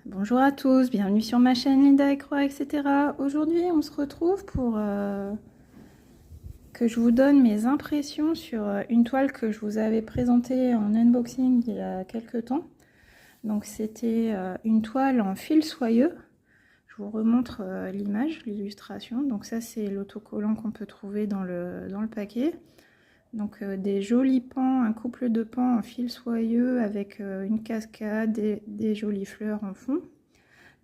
Bonjour à tous, bienvenue sur ma chaîne Linda et Croix, etc. Aujourd'hui, on se retrouve pour que je vous donne mes impressions sur une toile que je vous avais présentée en unboxing il y a quelques temps. Donc c'était une toile en fil soyeux. Je vous remontre l'image, l'illustration. Donc ça, c'est l'autocollant qu'on peut trouver dans le paquet. Donc des jolis pans, un couple de pans en fil soyeux avec une cascade et des jolies fleurs en fond.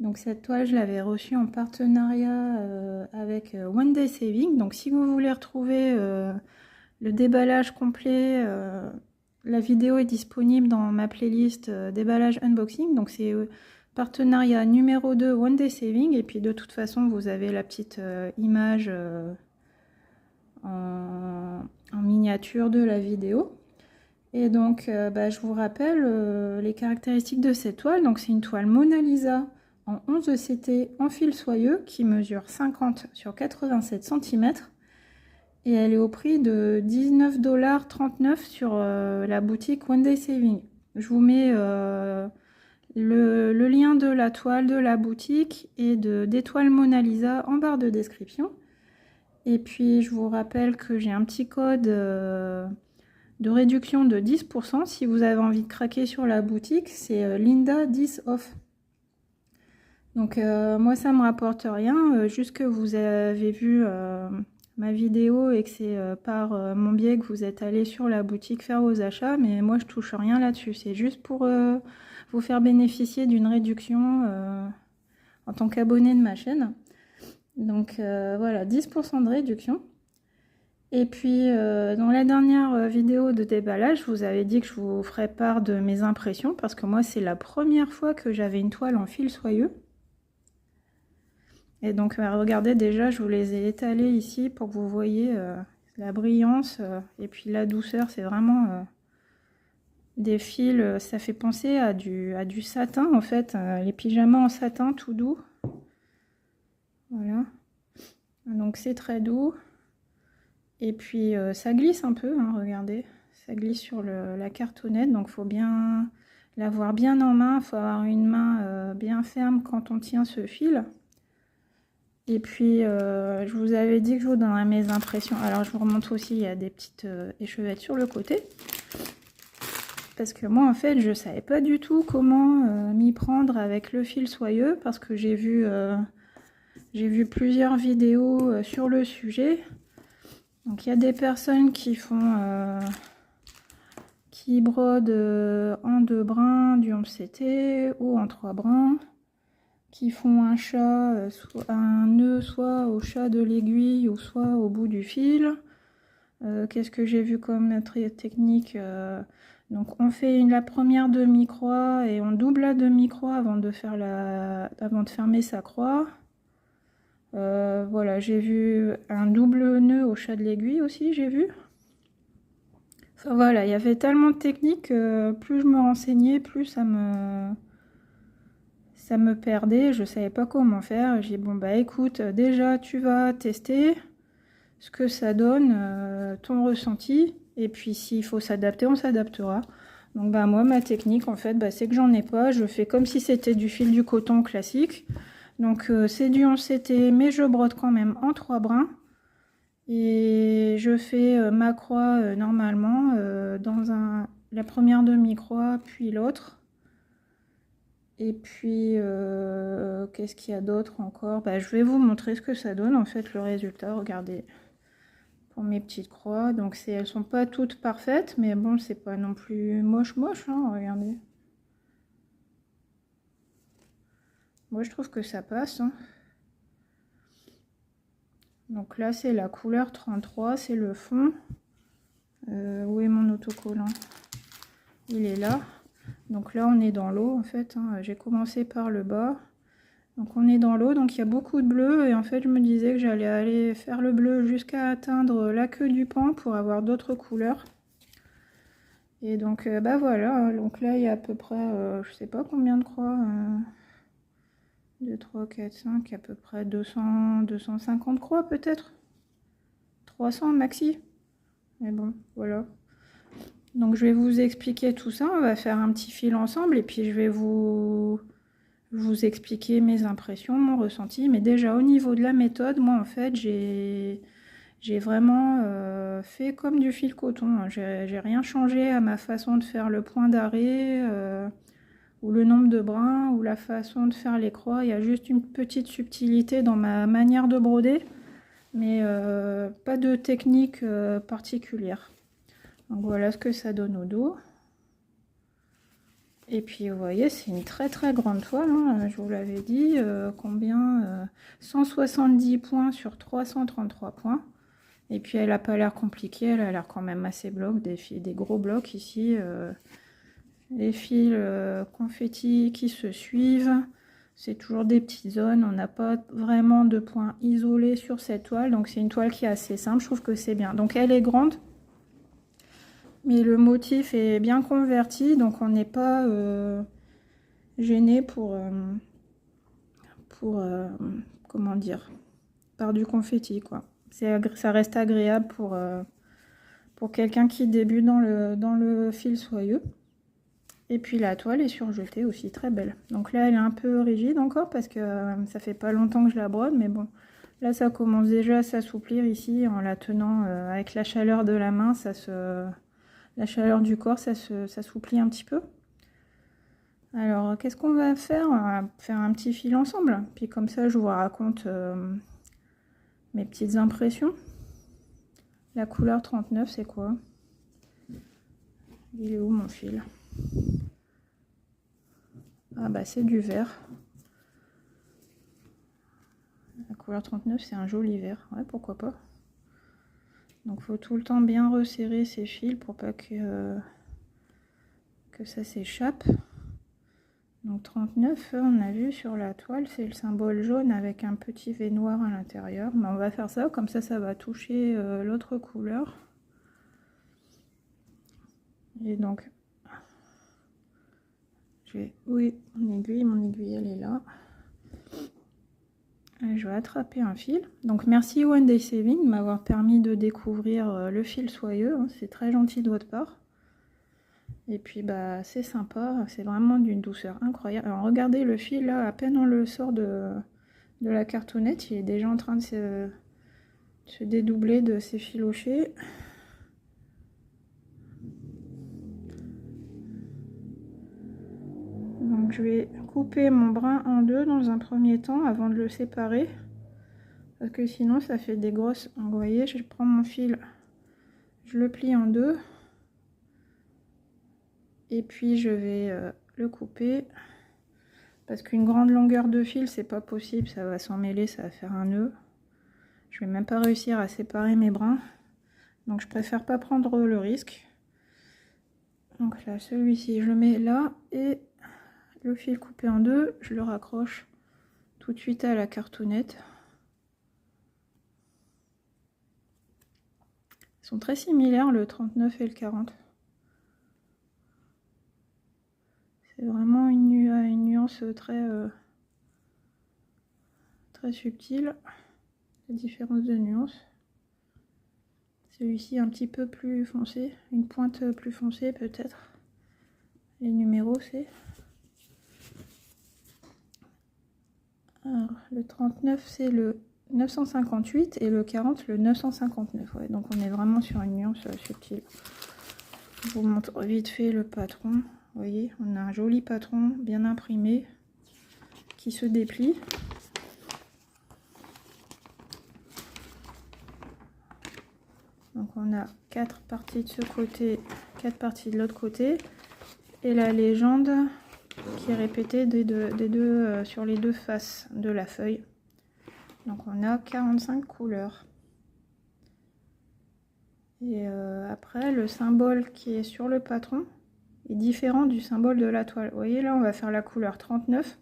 Donc cette toile, je l'avais reçue en partenariat avec One Day Saving. Donc si vous voulez retrouver le déballage complet, la vidéo est disponible dans ma playlist déballage unboxing. Donc c'est partenariat numéro 2 One Day Saving. Et puis de toute façon, vous avez la petite image en miniature de la vidéo. Et donc je vous rappelle les caractéristiques de cette toile. Donc c'est une toile Mona Lisa en 11 ECT en fil soyeux qui mesure 50 sur 87 cm et elle est au prix de 19,39 $ sur la boutique One Day Saving. Je vous mets le lien de la toile, de la boutique et des toiles Mona Lisa en barre de description. Et puis je vous rappelle que j'ai un petit code de réduction de 10% si vous avez envie de craquer sur la boutique, c'est Linda 10 off. Donc moi ça me rapporte rien, juste que vous avez vu ma vidéo et que c'est par mon biais que vous êtes allé sur la boutique faire vos achats, mais moi je touche rien là-dessus, c'est juste pour vous faire bénéficier d'une réduction en tant qu'abonné de ma chaîne. Donc voilà, 10% de réduction. Et puis dans la dernière vidéo de déballage, je vous avais dit que je vous ferais part de mes impressions parce que moi c'est la première fois que j'avais une toile en fil soyeux. Et donc regardez, déjà je vous les ai étalés ici pour que vous voyez la brillance et puis la douceur. C'est vraiment des fils, ça fait penser à du satin en fait, les pyjamas en satin tout doux. Voilà, donc c'est très doux. Et puis ça glisse un peu, hein, regardez, ça glisse sur la cartonnette, donc il faut bien l'avoir bien en main, il faut avoir une main bien ferme quand on tient ce fil. Et puis je vous avais dit que je vous donnerais mes impressions. Alors je vous remontre aussi, il y a des petites échevettes sur le côté. Parce que moi en fait je savais pas du tout comment m'y prendre avec le fil soyeux, parce que j'ai vu plusieurs vidéos sur le sujet. Donc il y a des personnes qui brodent en 2 brins du 11CT ou en 3 brins, qui font un chat, un nœud soit au chat de l'aiguille ou soit au bout du fil. Qu'est-ce que j'ai vu comme technique donc on fait la première demi-croix et on double la demi-croix avant de fermer sa croix. Voilà, j'ai vu un double nœud au chat de l'aiguille aussi, j'ai vu. Enfin voilà, il y avait tellement de techniques que plus je me renseignais, plus ça me perdait, je savais pas comment faire. J'ai dit bon bah écoute, déjà tu vas tester ce que ça donne, ton ressenti, et puis s'il faut s'adapter, on s'adaptera. Donc bah moi ma technique en fait c'est que j'en ai pas, je fais comme si c'était du fil du coton classique. Donc c'est du 11CT mais je brode quand même en 3 brins. Et je fais ma croix normalement dans la première demi-croix puis l'autre. Et puis qu'est-ce qu'il y a d'autre encore? Je vais vous montrer ce que ça donne en fait le résultat. Regardez pour mes petites croix. Donc elles sont pas toutes parfaites, mais bon c'est pas non plus moche hein, regardez. Moi je trouve que ça passe. Hein. Donc là c'est la couleur 33, c'est le fond. Où est mon autocollant? Il est là. Donc là on est dans l'eau en fait, hein. J'ai commencé par le bas. Donc on est dans l'eau, donc il y a beaucoup de bleu et en fait je me disais que j'allais aller faire le bleu jusqu'à atteindre la queue du pan pour avoir d'autres couleurs. Et donc voilà, donc là il y a à peu près, je sais pas combien de croix, 2, 3, 4, 5, à peu près 200, 250 croix peut-être, 300 maxi. Mais bon, voilà. Donc je vais vous expliquer tout ça, on va faire un petit fil ensemble et puis je vais vous vous expliquer mes impressions, mon ressenti. Mais déjà au niveau de la méthode, moi en fait j'ai vraiment fait comme du fil coton. J'ai rien changé à ma façon de faire le point d'arrêt, ou le nombre de brins, ou la façon de faire les croix. Il y a juste une petite subtilité dans ma manière de broder, mais pas de technique particulière. Donc voilà ce que ça donne au dos. Et puis vous voyez, c'est une très très grande toile, hein, je vous l'avais dit, combien 170 points sur 333 points. Et puis elle n'a pas l'air compliquée, elle a l'air quand même assez bloc, des gros blocs ici. Les fils confetti qui se suivent, c'est toujours des petites zones, on n'a pas vraiment de points isolés sur cette toile, donc c'est une toile qui est assez simple, je trouve que c'est bien. Donc elle est grande, mais le motif est bien converti, donc on n'est pas gêné pour comment dire, par du confetti, quoi. Ça reste agréable pour quelqu'un qui débute dans le fil soyeux. Et puis la toile est surjetée aussi, très belle. Donc là elle est un peu rigide encore parce que ça fait pas longtemps que je la brode, mais bon, là ça commence déjà à s'assouplir ici en la tenant avec la chaleur de la main, la chaleur du corps, ça s'assouplit un petit peu. Alors qu'est-ce qu'on va faire? On va faire un petit fil ensemble, puis comme ça je vous raconte mes petites impressions. La couleur 39 c'est quoi? Il est où mon fil? Ah bah c'est du vert. La couleur 39 c'est un joli vert, ouais pourquoi pas. Donc faut tout le temps bien resserrer ces fils pour pas que ça s'échappe. Donc 39, on a vu sur la toile, c'est le symbole jaune avec un petit V noir à l'intérieur. Mais on va faire ça, comme ça va toucher l'autre couleur. Et donc, oui, mon aiguille elle est là. Et je vais attraper un fil. Donc merci One Day Saving de m'avoir permis de découvrir le fil soyeux, hein. C'est très gentil de votre part. Et puis bah c'est sympa, c'est vraiment d'une douceur incroyable. Alors regardez le fil là, à peine on le sort de la cartonnette, il est déjà en train de se dédoubler de s'effilocher. Donc je vais couper mon brin en deux dans un premier temps avant de le séparer. Parce que sinon ça fait des grosses... Donc, vous voyez, je prends mon fil, je le plie en deux. Et puis je vais le couper. Parce qu'une grande longueur de fil, c'est pas possible, ça va s'en mêler, ça va faire un nœud. Je vais même pas réussir à séparer mes brins. Donc je préfère pas prendre le risque. Donc là, celui-ci, je le mets là. Et le fil coupé en deux, je le raccroche tout de suite à la cartonnette. Ils sont très similaires, le 39 et le 40. C'est vraiment une nuance très subtile. La différence de nuance. Celui-ci un petit peu plus foncé, une pointe plus foncée peut-être. Les numéros c'est... Alors, le 39 c'est le 958 et le 40 le 959. Ouais, donc on est vraiment sur une nuance subtile. Je vous montre vite fait le patron. Vous voyez, on a un joli patron bien imprimé qui se déplie. Donc on a 4 parties de ce côté, 4 parties de l'autre côté. Et la légende qui est répétée sur les deux faces de la feuille. Donc on a 45 couleurs. Et après, le symbole qui est sur le patron est différent du symbole de la toile. Vous voyez, là, on va faire la couleur 39.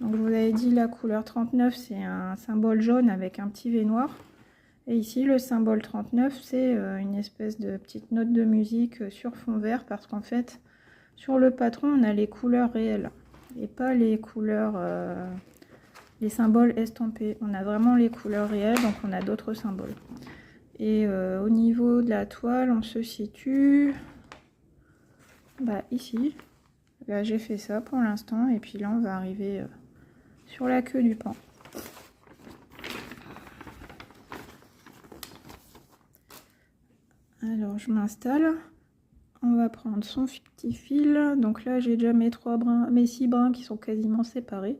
Donc je vous avais dit, la couleur 39, c'est un symbole jaune avec un petit V noir. Et ici, le symbole 39, c'est une espèce de petite note de musique sur fond vert. Parce qu'en fait, sur le patron, on a les couleurs réelles. Et pas les couleurs, les symboles estampés. On a vraiment les couleurs réelles, donc on a d'autres symboles. Et au niveau de la toile, on se situe ici. Là, j'ai fait ça pour l'instant. Et puis là, on va arriver sur la queue du pan. Alors je m'installe. On va prendre son petit fil. Donc là j'ai déjà mes 6 brins qui sont quasiment séparés.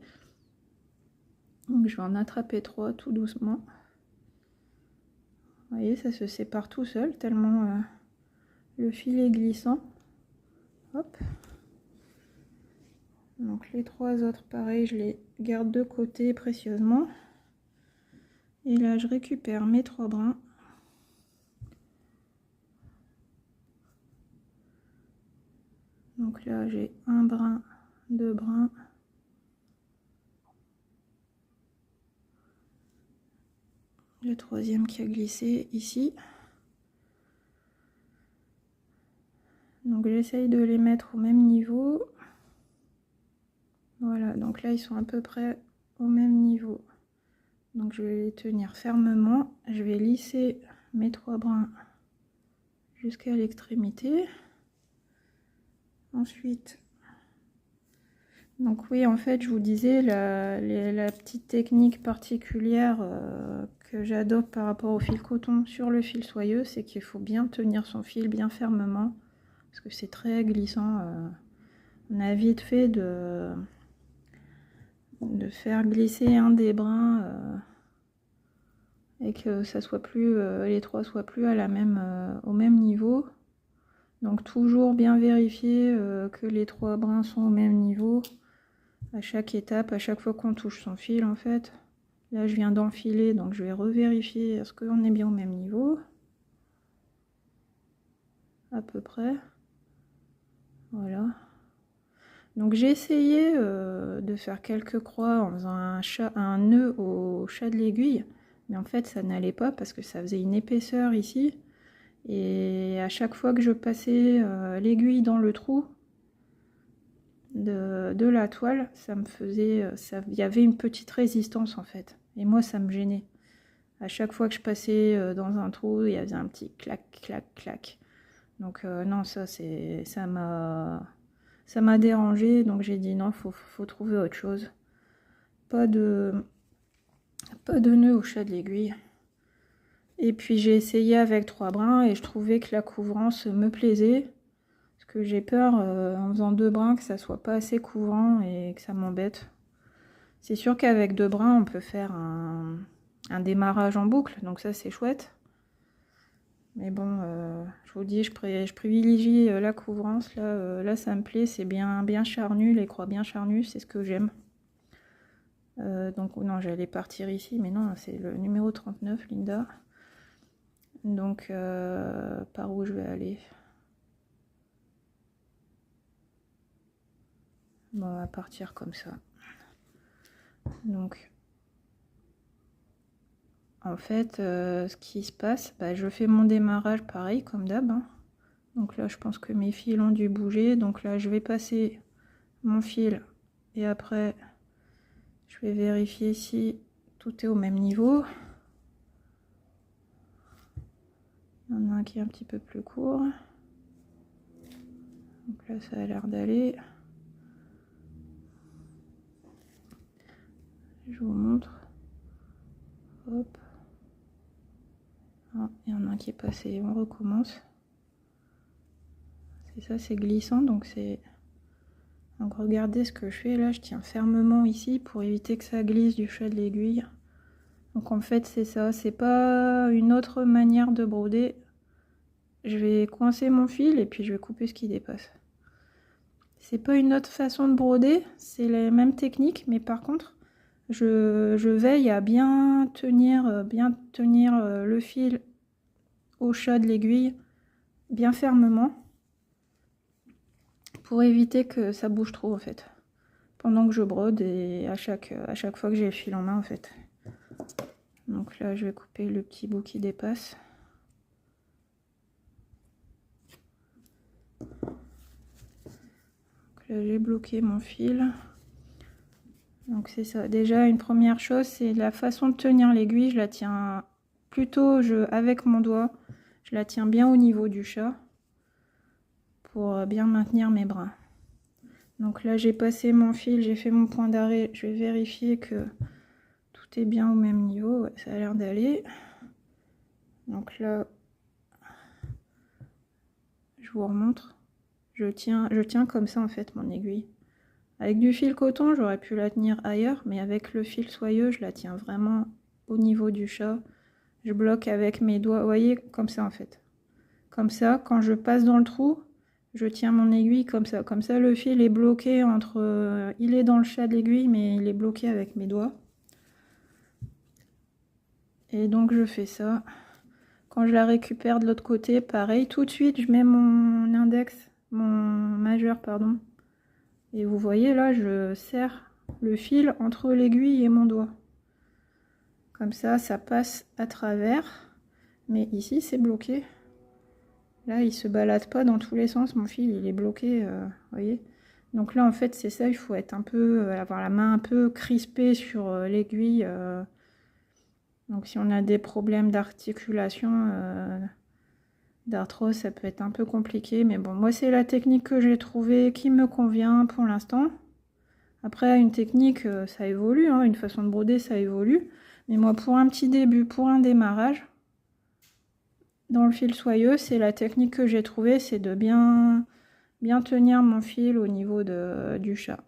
Donc je vais en attraper 3 tout doucement. Vous voyez, ça se sépare tout seul tellement le fil est glissant. Hop. Donc les 3 autres pareil, je les garde de côté précieusement. Et là je récupère mes 3 brins. Donc là j'ai un brin, 2 brins. Le 3e qui a glissé ici. Donc j'essaye de les mettre au même niveau. Voilà, donc là ils sont à peu près au même niveau. Donc je vais les tenir fermement. Je vais lisser mes 3 brins jusqu'à l'extrémité. Ensuite, donc oui, en fait, je vous disais, la petite technique particulière que j'adopte par rapport au fil coton sur le fil soyeux, c'est qu'il faut bien tenir son fil bien fermement, parce que c'est très glissant. On a vite fait de faire glisser un des brins et que ça soit plus, les 3 soient plus à au même niveau. Donc toujours bien vérifier que les 3 brins sont au même niveau à chaque étape, à chaque fois qu'on touche son fil en fait. Là je viens d'enfiler, donc je vais revérifier est-ce qu'on est bien au même niveau. À peu près. Voilà. Donc j'ai essayé de faire quelques croix en faisant un nœud au chat de l'aiguille, mais en fait ça n'allait pas parce que ça faisait une épaisseur ici. Et à chaque fois que je passais l'aiguille dans le trou de la toile, ça me faisait, il y avait une petite résistance en fait. Et moi ça me gênait. À chaque fois que je passais dans un trou, il y avait un petit clac, clac, clac. Donc non, ça m'a dérangé. Donc j'ai dit non, faut trouver autre chose. Pas de nœud au chat de l'aiguille. Et puis j'ai essayé avec 3 brins et je trouvais que la couvrance me plaisait. Parce que j'ai peur en faisant 2 brins que ça soit pas assez couvrant et que ça m'embête. C'est sûr qu'avec 2 brins on peut faire un démarrage en boucle, donc ça c'est chouette. Mais bon, je vous dis, je privilégie la couvrance. Là ça me plaît, c'est bien charnu, les croix bien charnues, c'est ce que j'aime. Donc non, j'allais partir ici, mais non, c'est le numéro 39, Linda. Donc par où je vais aller? Bon, on va partir comme ça. Donc en fait ce qui se passe, je fais mon démarrage pareil comme d'hab, hein. Donc là je pense que mes fils ont dû bouger, donc là je vais passer mon fil et après je vais vérifier si tout est au même niveau. Il y en a un qui est un petit peu plus court. Donc là, ça a l'air d'aller. Je vous montre. Hop. Ah, il y en a un qui est passé. On recommence. C'est ça, c'est glissant. Donc c'est... Donc regardez ce que je fais là. Je tiens fermement ici pour éviter que ça glisse du chat de l'aiguille. Donc en fait, c'est ça. C'est pas une autre manière de broder. Je vais coincer mon fil et puis je vais couper ce qui dépasse. C'est pas une autre façon de broder, c'est la même technique, mais par contre, je veille à bien tenir le fil au chat de l'aiguille, bien fermement, pour éviter que ça bouge trop en fait, pendant que je brode et à chaque fois que j'ai le fil en main en fait. Donc là, je vais couper le petit bout qui dépasse. Là j'ai bloqué mon fil, donc c'est ça. Déjà une première chose, c'est la façon de tenir l'aiguille. Je la tiens plutôt avec mon doigt, je la tiens bien au niveau du chat pour bien maintenir mes brins. Donc là j'ai passé mon fil, j'ai fait mon point d'arrêt, je vais vérifier que tout est bien au même niveau, ouais, ça a l'air d'aller. Donc là, je vous remontre, je tiens comme ça en fait mon aiguille. Avec du fil coton, j'aurais pu la tenir ailleurs, mais avec le fil soyeux, je la tiens vraiment au niveau du chat. Je bloque avec mes doigts, vous voyez, comme ça en fait. Comme ça, quand je passe dans le trou, je tiens mon aiguille comme ça. Comme ça, le fil est bloqué entre... il est dans le chat de l'aiguille, mais il est bloqué avec mes doigts. Et donc, je fais ça. Quand je la récupère de l'autre côté, pareil, tout de suite, je mets mon index, mon majeur, pardon. Et vous voyez, là, je serre le fil entre l'aiguille et mon doigt. Comme ça, ça passe à travers. Mais ici, c'est bloqué. Là, il se balade pas dans tous les sens, mon fil, il est bloqué, voyez. Donc là, en fait, c'est ça, il faut être un peu, avoir la main un peu crispée sur l'aiguille. Donc si on a des problèmes d'articulation, d'arthrose, ça peut être un peu compliqué. Mais bon, moi, c'est la technique que j'ai trouvée qui me convient pour l'instant. Après, une technique, ça évolue, hein, une façon de broder, ça évolue. Mais moi, pour un petit début, pour un démarrage, dans le fil soyeux, c'est la technique que j'ai trouvée, c'est de bien tenir mon fil au niveau du chat.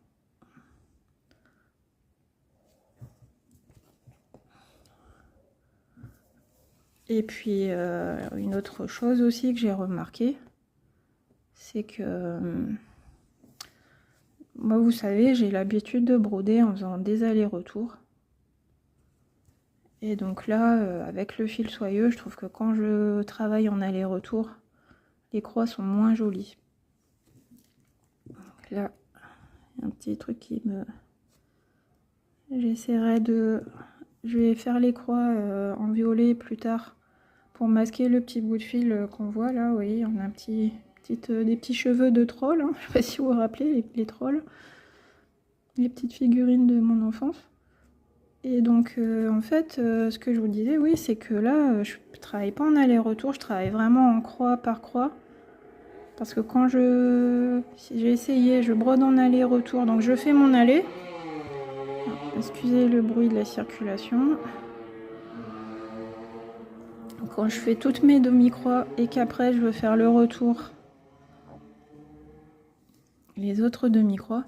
Et puis une autre chose aussi que j'ai remarqué, c'est que moi, vous savez, j'ai l'habitude de broder en faisant des allers-retours. Et donc là, avec le fil soyeux, je trouve que quand je travaille en aller-retour, les croix sont moins jolies. Donc là, un petit truc qui me... J'essaierai de... Je vais faire les croix en violet plus tard pour masquer le petit bout de fil qu'on voit là. Vous voyez, on a des petits cheveux de troll. Hein. Je ne sais pas si vous vous rappelez les trolls. Les petites figurines de mon enfance. Et donc, en fait, ce que je vous disais, oui, c'est que là, je ne travaille pas en aller-retour. Je travaille vraiment en croix par croix. Parce que quand si j'ai essayé, je brode en aller-retour. Donc, je fais mon aller. Excusez le bruit de la circulation. Quand je fais toutes mes demi-croix et qu'après je veux faire le retour, les autres demi-croix,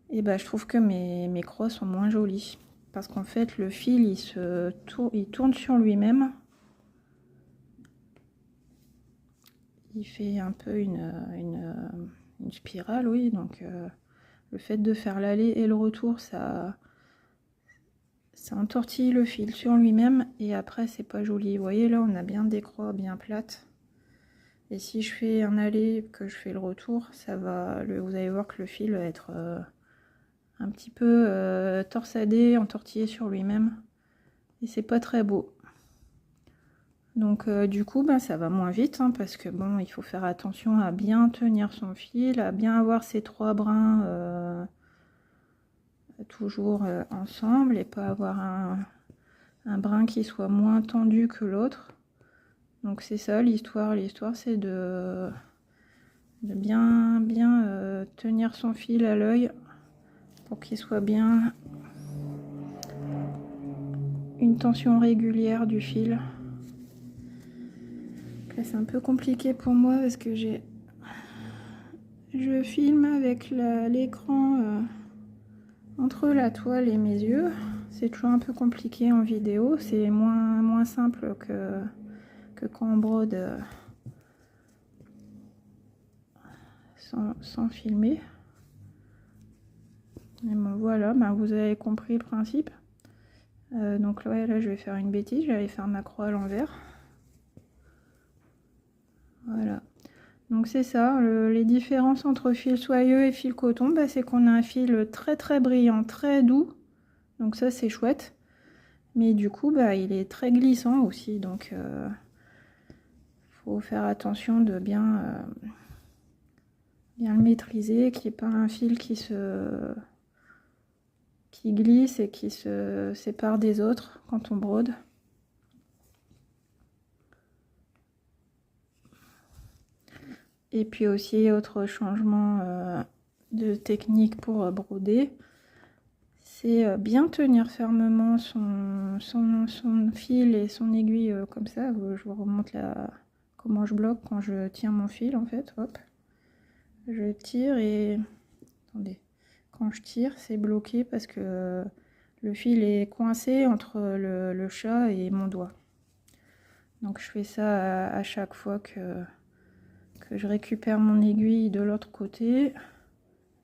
et ben je trouve que mes croix sont moins jolies. Parce qu'en fait le fil il tourne sur lui-même. Il fait un peu une spirale, oui. Donc le fait de faire l'aller et le retour, ça entortille le fil sur lui-même et après c'est pas joli. Vous voyez là, on a bien des croix bien plates. Et si je fais un aller, que je fais le retour, ça va, vous allez voir que le fil va être un petit peu torsadé, entortillé sur lui-même. Et c'est pas très beau. Donc du coup, ben, ça va moins vite, hein, parce que bon, il faut faire attention à bien tenir son fil, à bien avoir ces trois brins toujours ensemble et pas avoir un brin qui soit moins tendu que l'autre. Donc c'est ça l'histoire. L'histoire c'est de bien tenir son fil à l'œil pour qu'il soit bien une tension régulière du fil. Là c'est un peu compliqué pour moi parce que je filme avec l'écran entre la toile et mes yeux. C'est toujours un peu compliqué en vidéo, c'est moins simple que quand on brode sans filmer. Et bon, voilà, ben, vous avez compris le principe. Donc là, je vais faire une bêtise, j'allais faire ma croix à l'envers. Voilà. Donc c'est ça, les différences entre fil soyeux et fil coton, bah, c'est qu'on a un fil très très brillant, très doux. Donc ça c'est chouette. Mais du coup, bah, il est très glissant aussi. Donc faut faire attention de bien le maîtriser, qu'il n'y ait pas un fil qui glisse et qui se sépare des autres quand on brode. Et puis aussi autre changement de technique pour broder, c'est bien tenir fermement son fil et son aiguille comme ça. Je vous remonte comment je bloque quand je tiens mon fil en fait. Hop, je tire et attendez, quand je tire c'est bloqué parce que le fil est coincé entre le chat et mon doigt. Donc je fais ça à chaque fois que je récupère mon aiguille de l'autre côté.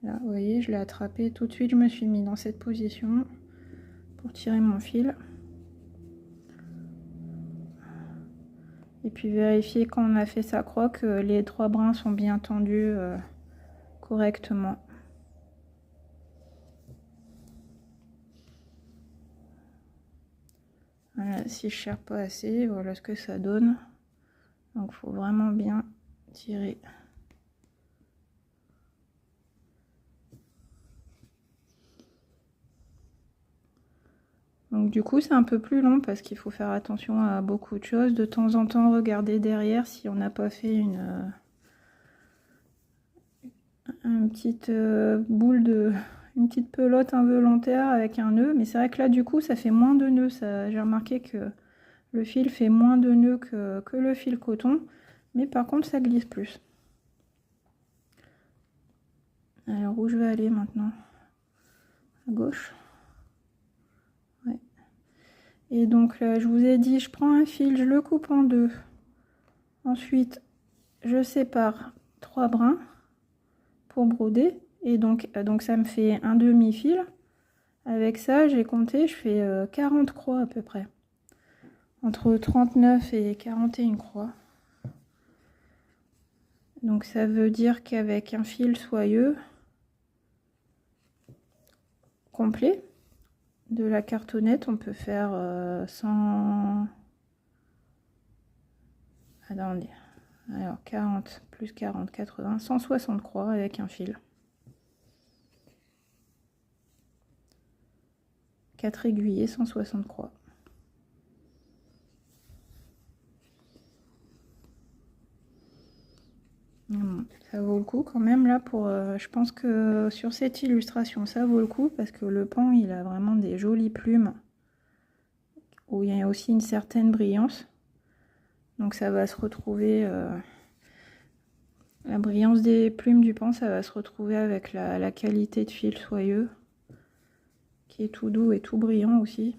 Là, vous voyez, je l'ai attrapé tout de suite, je me suis mis dans cette position pour tirer mon fil. Et puis vérifier quand on a fait sa croix que les 3 brins sont bien tendus correctement. Voilà, si je serre pas assez, voilà ce que ça donne. Donc il faut vraiment bien tirer. Donc du coup c'est un peu plus long parce qu'il faut faire attention à beaucoup de choses. De temps en temps regarder derrière si on n'a pas fait une petite une petite pelote involontaire avec un nœud. Mais c'est vrai que là du coup ça fait moins de nœuds. J'ai remarqué que le fil fait moins de nœuds que le fil coton. Mais par contre ça glisse plus. Alors où je vais aller maintenant? À gauche. Ouais. Et donc là, je vous ai dit, je prends un fil, je le coupe en 2. Ensuite, je sépare 3 brins pour broder. Et donc ça me fait un demi-fil. Avec ça, j'ai compté, je fais 40 croix à peu près. Entre 39 et 41 croix. Donc ça veut dire qu'avec un fil soyeux complet de la cartonnette, on peut faire 100... Attendez. Alors 40 plus 40, 80, 160 croix avec un fil. 4 aiguillés, 160 croix. Ça vaut le coup quand même là pour... je pense que sur cette illustration ça vaut le coup parce que le pan il a vraiment des jolies plumes où il y a aussi une certaine brillance. Donc ça va se retrouver... la brillance des plumes du pan ça va se retrouver avec la qualité de fil soyeux qui est tout doux et tout brillant aussi.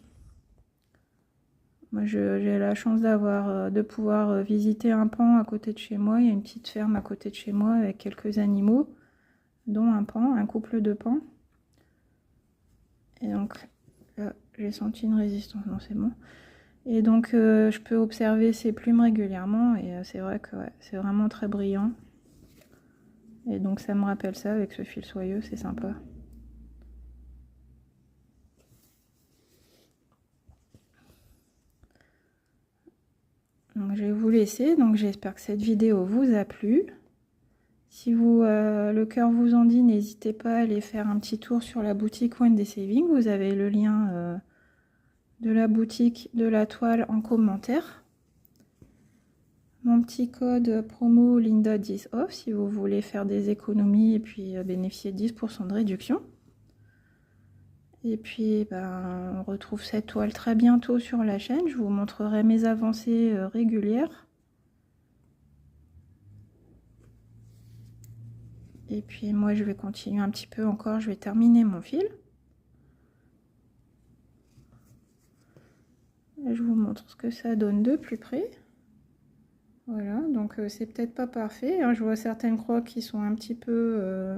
Moi j'ai la chance de pouvoir visiter un pan à côté de chez moi. Il y a une petite ferme à côté de chez moi avec quelques animaux, dont un pan, un couple de pans. Et donc là j'ai senti une résistance, non c'est bon. Et donc je peux observer ces plumes régulièrement et c'est vrai que ouais, c'est vraiment très brillant. Et donc ça me rappelle ça avec ce fil soyeux, c'est sympa. Donc je vais vous laisser, donc j'espère que cette vidéo vous a plu. Si le cœur vous en dit, n'hésitez pas à aller faire un petit tour sur la boutique Wendy Saving. Vous avez le lien de la boutique de la toile en commentaire. Mon petit code promo Linda 10 off si vous voulez faire des économies et puis bénéficier de 10% de réduction. Et puis on retrouve cette toile très bientôt sur la chaîne. Je vous montrerai mes avancées régulières. Et puis moi je vais continuer un petit peu encore, je vais terminer mon fil. Et je vous montre ce que ça donne de plus près. Voilà, donc c'est peut-être pas parfait, hein. Je vois certaines croix qui sont un petit peu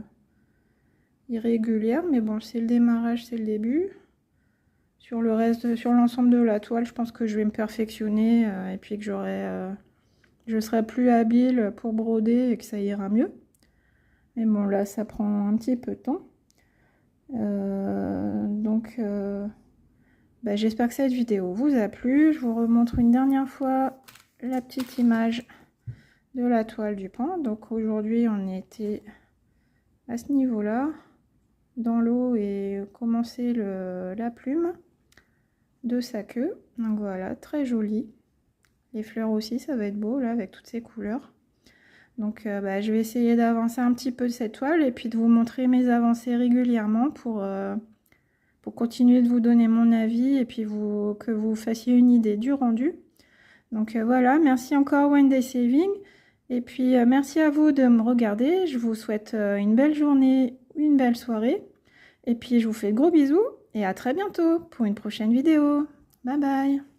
irrégulières, mais bon, c'est le démarrage, c'est le début. Sur le reste, sur l'ensemble de la toile, je pense que je vais me perfectionner et puis que je serai plus habile pour broder et que ça ira mieux. Mais bon, là, ça prend un petit peu de temps. J'espère que cette vidéo vous a plu. Je vous remontre une dernière fois la petite image de la toile du pan. Donc aujourd'hui, on était à ce niveau-là, dans l'eau et commencer la plume de sa queue. Donc voilà, très joli. Les fleurs aussi, ça va être beau là avec toutes ces couleurs. Donc je vais essayer d'avancer un petit peu cette toile et puis de vous montrer mes avancées régulièrement pour continuer de vous donner mon avis et puis que vous fassiez une idée du rendu. Donc voilà, merci encore One Day Saving. Et puis merci à vous de me regarder. Je vous souhaite une belle journée, une belle soirée. Et puis je vous fais de gros bisous et à très bientôt pour une prochaine vidéo. Bye bye.